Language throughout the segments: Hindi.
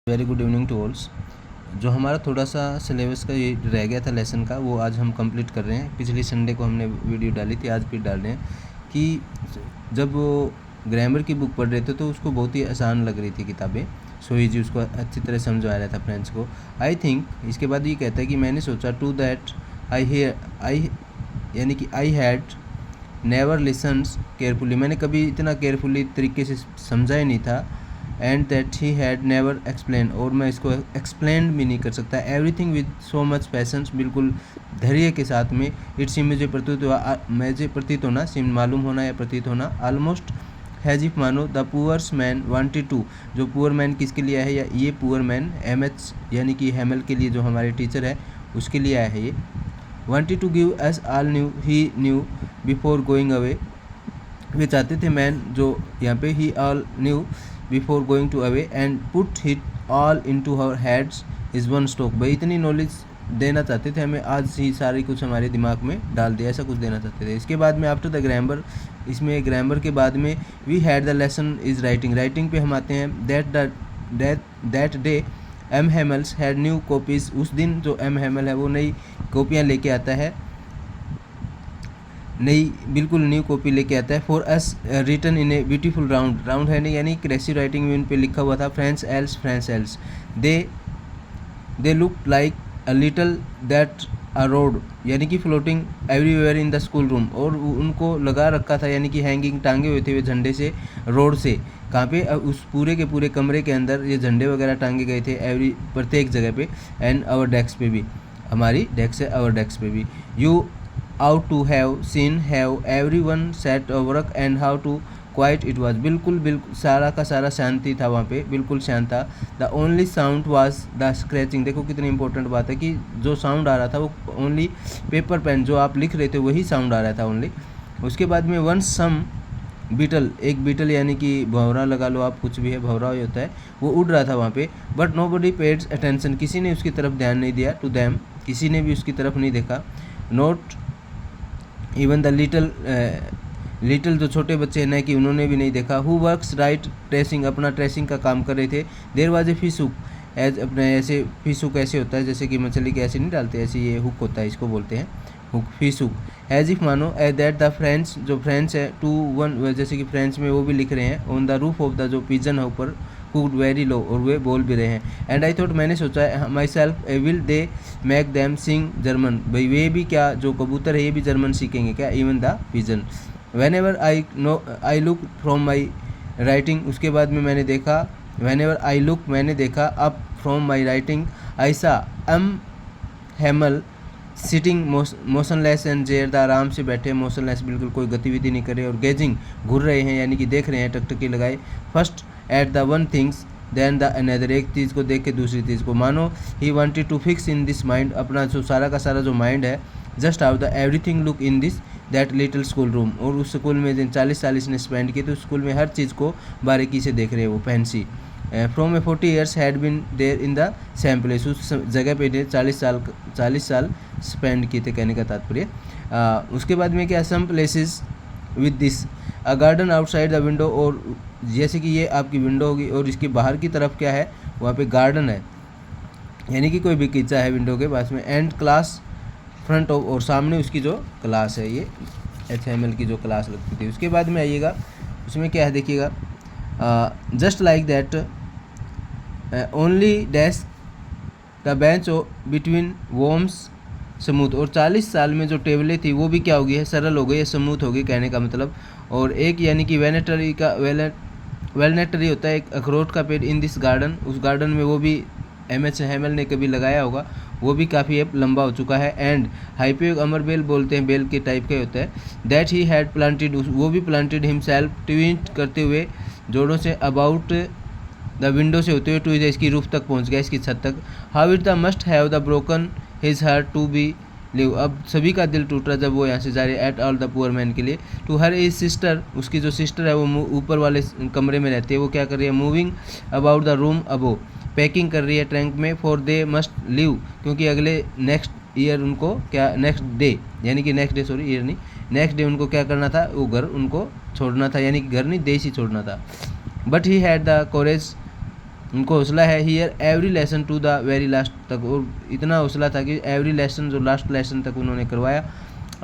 Very good evening to alls. जो हमारा थोड़ा सा सिलेबस का ये रह गया था लेसन का, वो आज हम कंप्लीट कर रहे हैं। पिछली संडे को हमने वीडियो डाली थी, आज फिर डाल रहे हैं कि जब वो ग्रामर की बुक पढ़ रहे थे तो उसको बहुत ही आसान लग रही थी किताबें। सोई जी उसको अच्छी तरह समझा रहा था फ्रेंड्स को। आई थिंक इसके बाद ये कहता है कि मैंने सोचा टू दैट आई यानी कि I had never lessons carefully, मैंने कभी इतना केयरफुली तरीके से समझा ही नहीं था। And that he had never explain, और मैं इसको एक्सप्लेन भी नहीं कर सकता। Everything with so much patience, बिल्कुल धैर्य के साथ में। इट्स मुझे प्रतीत होना, सिम मालूम होना या प्रतीत होना। ऑलमोस्ट हैज इफ मानो the poor's man wanted to, जो पुअर मैन किसके लिए आया है, या ये पुअर मैन एमएच यानी कि हेमल के लिए, जो हमारे टीचर है उसके लिए आया है ये। Wanted to give us all new he knew before going away, वे चाहते थे मैन जो यहाँ पे ही all new before going to away and put it all into her heads is one stroke. भाई इतनी नॉलेज देना चाहते थे हमें, आज ही सारी कुछ हमारे दिमाग में डाल दिया, ऐसा कुछ देना चाहते थे। इसके बाद में आफ्टर द ग्रामर, इसमें ग्रामर के बाद में we had the lesson is writing. Writing पे हम आते हैं। That day M Hamel's had new copies, उस दिन जो एम हेमल है वो नई कॉपियाँ लेके आता है, नई बिल्कुल न्यू कॉपी लेके आता है। For us written in a beautiful round है नहीं, यानी क्रेसिव राइटिंग में उन पे लिखा हुआ था friends else they look like a little that a road, यानी कि floating everywhere in the school room, और उनको लगा रखा था यानी कि हैंगिंग, टांगे हुए थे वे झंडे से रोड से। कहाँ पे, उस पूरे के पूरे कमरे के अंदर ये झंडे वगैरह टांगे गए थे प्रत्येक जगह पे। एंड आवर डेस्क पे भी, हमारी डेस्क है आवर डेस्क पे भी। You ought to have seen have every one set work and how to quiet it was, बिल्कुल सारा का सारा शांति था वहाँ पे, बिल्कुल शांत था। The only sound was the scratching, देखो कितनी इंपॉर्टेंट बात है कि जो साउंड आ रहा था वो ओनली पेपर पेन जो आप लिख रहे थे वही साउंड आ रहा था ओनली। उसके बाद में वन सम बीटल, एक बीटल यानी कि भंवरा लगा लो आप, कुछ भी है भंवरा ही होता है, वो उड़ रहा था वहाँ पे। But nobody paid attention, किसी ने उसकी तरफ ध्यान नहीं दिया। टू दैम, किसी ने भी उसकी तरफ नहीं देखा। नोट इवन द लिटल जो छोटे बच्चे हैं ना, कि उन्होंने भी नहीं देखा। हु वर्क्स राइट ट्रेसिंग, अपना ट्रेसिंग का काम कर रहे थे। There was a fish hook, as अपने ऐसे फिश हुक ऐसे होता है जैसे कि मछली के ऐसे नहीं डालते, ऐसे ये हुक होता है, इसको बोलते हैं hook, fish hook. As if मानो एज दैट द फ्रेंड्स, जो फ्रेंड्स है टू वन, जैसे कि फ्रेंड्स में वो भी लिख रहे हैं। On the roof of the, जो पिजन है ऊपर, कुड वेरी लो, और वे बोल भी रहे हैं। एंड आई थॉट, मैंने सोचा myself, will they make them sing German, भाई वे भी क्या, जो कबूतर है ये भी जर्मन सीखेंगे क्या, even the pigeon. When ever I look from my writing, उसके बाद में मैंने देखा, वेन एवर आई लुक, मैंने देखा अप फ्रॉम माई राइटिंग, ऐसा M Hemal sitting motionless and जेर, आराम से बैठे मोशनलेस, बिल्कुल कोई गतिविधि नहीं करे, और गेजिंग, घूर रहे हैं यानी कि देख रहे हैं, टकटकी लगाए। First at the one things then the another, एक चीज़ को देख के दूसरी चीज़ को। मानो he wanted to fix in this mind, अपना जो सारा का सारा जो माइंड है, just how the everything look in this that little school room, और उस स्कूल में जिन 40 साल इसने स्पेंड किए, तो उस स्कूल में हर चीज़ को बारीकी से देख रहे हैं वो, fancy. From a 40 years had been there in the same place, उस जगह पे 40 साल स्पेंड किए थे, कहने का तात्पर्य। उसके बाद में क्या, some places with this a garden outside the window, और जैसे कि ये आपकी विंडो होगी और इसकी बाहर की तरफ क्या है, वहाँ पे गार्डन है, यानी कि कोई बगीचा है विंडो के पास में। एंड क्लास फ्रंट ऑफ, और सामने उसकी जो क्लास है, ये HML की जो क्लास लगती थी। उसके बाद में आइएगा, उसमें क्या है देखिएगा, just like that only desk the bench between worms smooth, और 40 साल में जो टेबलें थी वो भी क्या हो गई है, सरल हो गई है, स्मूथ हो गई, कहने का मतलब। और एक यानी कि वेलनेट ट्री होता है, एक अखरोट का पेड़, इन दिस गार्डन, उस गार्डन में, वो भी MH हेमल ने कभी लगाया होगा, वो भी काफ़ी अब लंबा हो चुका है। एंड हाइपियोग अमर बेल बोलते हैं, बेल के टाइप का होता है। दैट ही हैड प्लांटेड, वो भी प्लांटेड हिमसेल्फ, ट्विंट करते हुए जोड़ों से, अबाउट द विंडो से होते हुए टू इसकी रूफ तक पहुंच गया, इसकी छत तक। How it the must have the broken his heart to be leave, अब सभी का दिल टूट रहा जब वो यहाँ से जा रही है। At all the poor man के लिए। टू हर इज सिस्टर, उसकी जो सिस्टर है वो ऊपर वाले कमरे में रहती है, वो क्या कर रही है, moving about the room above, packing कर रही है ट्रंक में। फॉर दे मस्ट लिव, क्योंकि अगले नेक्स्ट ईयर उनको क्या, नेक्स्ट डे यानी कि नेक्स्ट डे, सॉरी ईयर नहीं, नेक्स्ट डे उनको क्या करना था, वो घर उनको छोड़ना था, यानी कि घर नहीं देश ही छोड़ना था। But he had the courage उनको हौसला है hear every lesson to the very last तक, और इतना हौसला था कि एवरी लेसन जो लास्ट लेसन तक उन्होंने करवाया।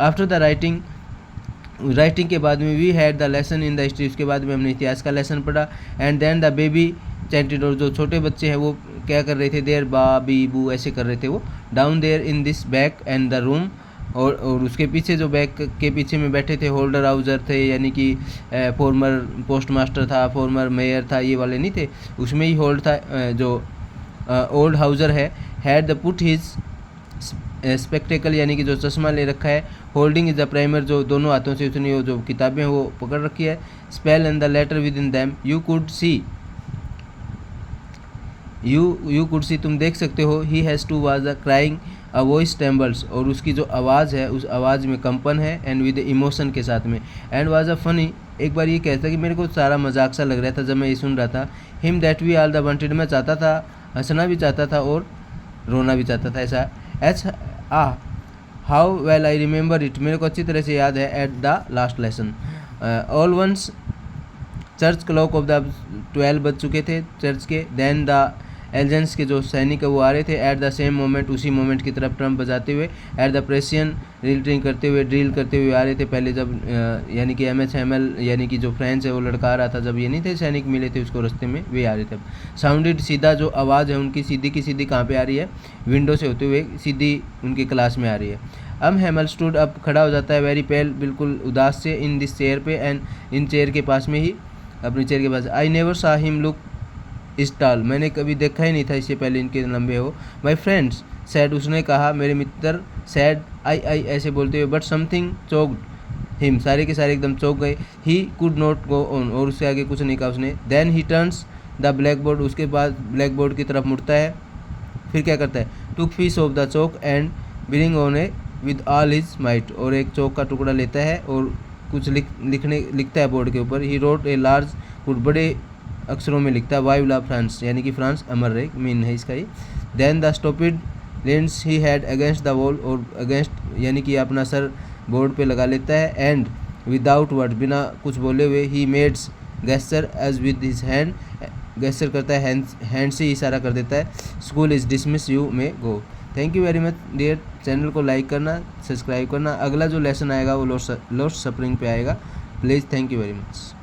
आफ्टर द राइटिंग के बाद में we had the lesson in the history, उसके बाद में हमने इतिहास का लेसन पढ़ा। And then the baby chanted, और जो छोटे बच्चे हैं वो क्या कर रहे थे, देयर बा बी बू ऐसे कर रहे थे वो, down there in this back end the room, और उसके पीछे जो बैक के पीछे में बैठे थे होल्डर हाउजर थे, यानी कि फॉर्मर पोस्ट मास्टर था, फॉर्मर मेयर था, ये वाले नहीं थे, उसमें ही होल्ड था जो ओल्ड हाउजर है। Had the put his spectacle, यानी कि जो चश्मा ले रखा है। होल्डिंग इज द प्राइमर, जो दोनों हाथों से उसने वो जो किताबें वो पकड़ रखी है। Spell and the letter within them, you could see, you could see तुम देख सकते हो। He has to was the crying a voice trembles, और उसकी जो आवाज़ है उस आवाज़ में कंपन है। एंड विद इमोशन के साथ में। एंड वाज अ फनी, एक बार ये कहता कि मेरे को सारा मजाक सा लग रहा था जब मैं ये सुन रहा था। Him that we all the wanted, मैं चाहता था, हंसना भी चाहता था और रोना भी चाहता था, ऐसा। H how well I remember it, मेरे को अच्छी तरह से याद है। At the last lesson all once church clock of the 12 बज चुके थे चर्च के। देन द एलिजेंस के जो सैनिक है वो आ रहे थे। एट द सेम मोमेंट, उसी मोमेंट की तरफ ट्रम्प बजाते हुए। एट द प्रेसियन ड्रिल करते हुए आ रहे थे पहले, जब यानी कि MHML यानी कि जो फ्रेंच है वो लड़का आ रहा था, जब ये नहीं थे सैनिक मिले थे उसको रास्ते में, वे आ रहे थे। साउंडेड, सीधा जो आवाज़ है उनकी सीधी की सीधी कहाँ पे आ रही है, विंडो से होते हुए सीधी उनकी क्लास में आ रही है। हेमल स्टूड अप, खड़ा हो जाता है, वेरी पेल, बिल्कुल उदास से, इन दिस चेयर पे, एंड इन चेयर के पास में ही, अपनी चेयर के पास। I never saw him look is tall, मैंने कभी देखा ही नहीं था इससे पहले इनके लंबे हो। माई फ्रेंड्स सैड, उसने कहा, मेरे मित्र। सैड आई ऐसे बोलते हुए। बट समथिंग चोक्ड हिम, सारे के सारे एकदम चौक गए। He could not go on, और उससे आगे कुछ नहीं कहा उसने। Then he turns the blackboard, उसके बाद ब्लैक बोर्ड की तरफ मुड़ता है। फिर क्या करता है, took piece of the chalk and bring on a with all his might, और एक चौक का टुकड़ा लेता है और कुछ लिखता है बोर्ड के ऊपर। ही रोट ए लार्ज, कुछ बड़े अक्षरों में लिखता है, वाई लव फ्रांस, यानी कि फ्रांस अमर रहे, मीन है इसका ये। Then the stopped leans he head against the wall, और अगेंस्ट यानी कि अपना सर बोर्ड पे लगा लेता है। एंड विदाउट वर्ड, बिना कुछ बोले हुए, he made gesture as with his hand, gesture करता है, हैंड से इशारा कर देता है। School is dismiss, you may go. Thank you very much dear. Channel को लाइक करना, सब्सक्राइब करना। अगला जो लेसन आएगा वो लॉस्ट सफरिंग पे आएगा। Please, thank you very much.